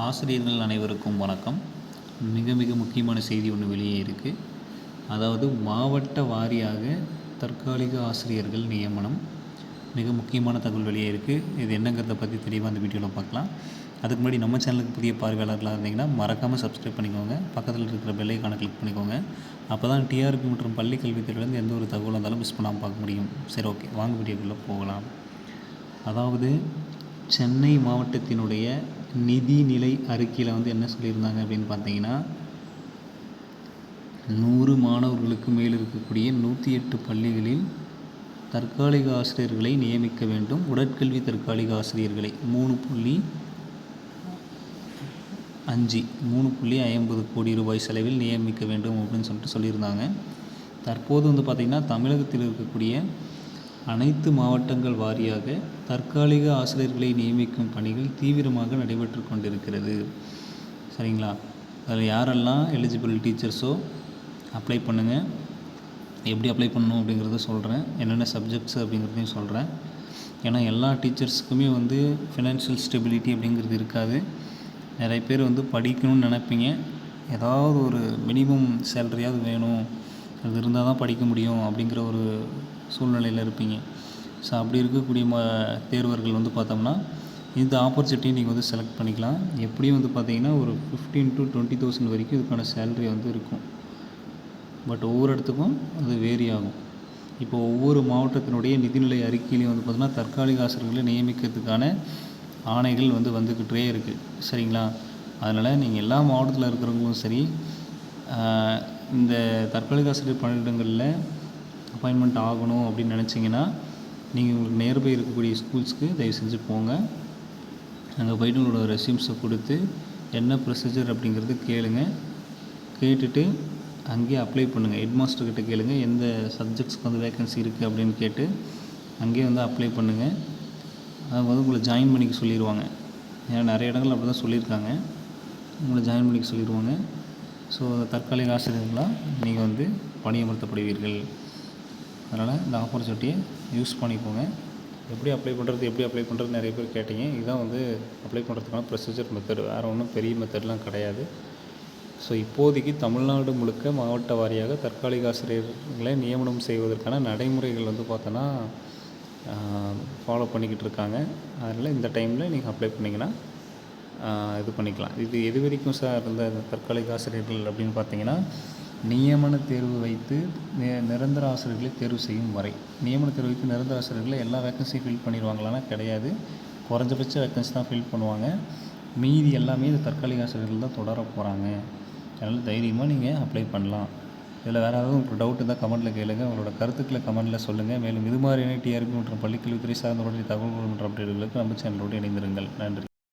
ஆசிரியர்கள் அனைவருக்கும் வணக்கம். மிக மிக முக்கியமான செய்தி ஒன்று வெளியே இருக்குது. அதாவது மாவட்ட வாரியாக தற்காலிக ஆசிரியர்கள் நியமனம். மிக முக்கியமான தகவல் வெளியே இருக்குது. இது என்னங்கிறத பற்றி தெளிவாக அந்த வீடியோவில் பார்க்கலாம். அதுக்கு முன்னாடி நம்ம சேனலுக்கு புதிய பார்வையாளர்களாக இருந்தீங்கன்னா மறக்காமல் சப்ஸ்கிரைப் பண்ணிக்கோங்க. பக்கத்தில் இருக்கிற பெல் ஐகானை கிளிக் பண்ணிக்கோங்க. அப்போ தான் டிஆர்பி மற்றும் பள்ளி கல்வித்துறையிலேருந்து எந்த ஒரு தகவல் இருந்தாலும் மிஸ் பண்ணாமல் பார்க்க முடியும். சரி, ஓகே, வாங்க வீடியோக்குள்ளே போகலாம். அதாவது சென்னை மாவட்டத்தினுடைய நிதிநிலை அறிக்கையில் என்ன சொல்லியிருந்தாங்க அப்படின்னு பார்த்தீங்கன்னா, 100 மாணவர்களுக்கு மேல் இருக்கக்கூடிய 108 பள்ளிகளில் தற்காலிக ஆசிரியர்களை நியமிக்க வேண்டும். உடற்கல்வி தற்காலிக ஆசிரியர்களை 3.50 கோடி ரூபாய் செலவில் நியமிக்க வேண்டும் அப்படின்னு சொல்லியிருந்தாங்க. தற்போது பார்த்திங்கன்னா, தமிழகத்தில் இருக்கக்கூடிய அனைத்து மாவட்டங்கள் வாரியாக தற்காலிக ஆசிரியர்களை நியமிக்கும் பணிகள் தீவிரமாக நடைபெற்று கொண்டிருக்கிறது. சரிங்களா? அதில் யாரெல்லாம் எலிஜிபிள் டீச்சர்ஸோ அப்ளை பண்ணுங்கள். எப்படி அப்ளை பண்ணணும் அப்படிங்கிறத சொல்கிறேன். என்னென்ன சப்ஜெக்ட்ஸ் அப்படிங்கிறதையும் சொல்கிறேன். ஏன்னா எல்லா டீச்சர்ஸுக்குமே ஃபினான்ஷியல் ஸ்டெபிலிட்டி அப்படிங்கிறது இருக்காது. நிறைய பேர் படிக்கணும்னு நினைப்பீங்க. ஏதாவது ஒரு மினிமம் சேலரியாவது வேணும், அது இருந்தால் தான் படிக்க முடியும் அப்படிங்கிற ஒரு சூழ்நிலையில் இருப்பீங்க. ஸோ அப்படி இருக்கக்கூடிய தேர்வர்கள் பார்த்தோம்னா இந்த ஆப்பர்ச்சுனிட்டியை நீங்கள் செலக்ட் பண்ணிக்கலாம். எப்படியும் பார்த்தீங்கன்னா ஒரு 15,000 to 20,000 வரைக்கும் இதுக்கான சேலரி இருக்கும். பட் ஒவ்வொரு இடத்துக்கும் அது வேரி ஆகும். இப்போ ஒவ்வொரு மாவட்டத்தினுடைய நிதிநிலை அறிக்கையிலையும் பார்த்தீங்கன்னா தற்காலிக ஆசிரியர்களை நியமிக்கிறதுக்கான ஆணைகள் வந்துக்கிட்டே இருக்குது. சரிங்களா? அதனால் நீங்கள் எல்லா மாவட்டத்தில் இருக்கிறவங்களும் சரி, இந்த தற்காலிக ஆசிரியர் பணியிடங்களில் அப்பாயின்மெண்ட் ஆகணும் அப்படின்னு நினச்சிங்கன்னா நீங்கள் உங்களுக்கு நியர்பை இருக்கக்கூடிய ஸ்கூல்ஸ்க்கு தயவு செஞ்சு போங்க. அங்கே போய்ட்டு உங்களோட ரெஸ்யூம்ஸை கொடுத்து என்ன ப்ரொசீஜர் அப்படிங்கிறது கேளுங்க. கேட்டுட்டு அங்கேயே அப்ளை பண்ணுங்கள். ஹெட் மாஸ்டர்கிட்ட கேளுங்க எந்த சப்ஜெக்ட்ஸ்க்கு வேக்கன்சி இருக்குது அப்படின்னு கேட்டு அங்கேயே அப்ளை பண்ணுங்கள். அவங்க உங்களை ஜாயின் பண்ணிக்க சொல்லிடுவாங்க. ஏன்னா நிறைய இடங்கள் அப்படி தான் சொல்லியிருக்காங்க. உங்களை ஜாயின் பண்ணிக்க சொல்லிடுவாங்க. ஸோ தற்காலிக ஆசிரியர்களாக நீங்கள் பணியமர்த்தப்படுவீர்கள். அதனால் இந்த ஆப்பர்ச்சுனிட்டியை யூஸ் பண்ணிக்கோங்க. எப்படி அப்ளை பண்ணுறது நிறைய பேர் கேட்டீங்க. இதுதான் அப்ளை பண்ணுறதுக்கான ப்ரொசீஜர் மெத்தட். வேறு ஒன்றும் பெரிய மெத்தட்லாம் கிடையாது. ஸோ இப்போதைக்கு தமிழ்நாடு முழுக்க மாவட்ட வாரியாக தற்காலிக ஆசிரியர்களை நியமனம் செய்வதற்கான நடைமுறைகள் பார்த்தோன்னா ஃபாலோ பண்ணிக்கிட்டு இருக்காங்க. அதனால் இந்த டைமில் நீங்கள் அப்ளை பண்ணிங்கன்னா இது பண்ணிக்கலாம். இது எது வரைக்கும் சார் இருந்த தற்காலிக ஆசிரியர்கள் அப்படின்னு பார்த்தீங்கன்னா, நியமன தேர்வு வைத்து நிரந்தர ஆசிரியர்களை தேர்வு செய்யும் வரை. நியமன தேர்வு வைத்து நிரந்தர ஆசிரியர்களை எல்லா வேக்கன்சியும் ஃபில் பண்ணிடுவாங்களான்னா கிடையாது. குறைஞ்சபட்ச வேக்கன்சி தான் ஃபில் பண்ணுவாங்க. மீதி எல்லாமே இந்த தற்காலிக ஆசிரியர்கள் தான் தொடர போகிறாங்க. அதனால் தைரியமாக நீங்கள் அப்ளை பண்ணலாம். இதில் வேறு ஏதாவது உங்களுக்கு டவுட் இருந்தால் கமெண்ட்டில் கேளுங்க. உங்களோட கருத்துக்களை கமெண்ட்டில் சொல்லுங்கள். மேலும் இது மாதிரியான டிஆர்பி மற்றும் பள்ளிக்கல்வித்துறை சார்ந்த தகவல்கள் மற்றும் அப்டேட்டுகளுக்கு நம்ம சேனலோடு இணைந்திருங்கள். நன்றி.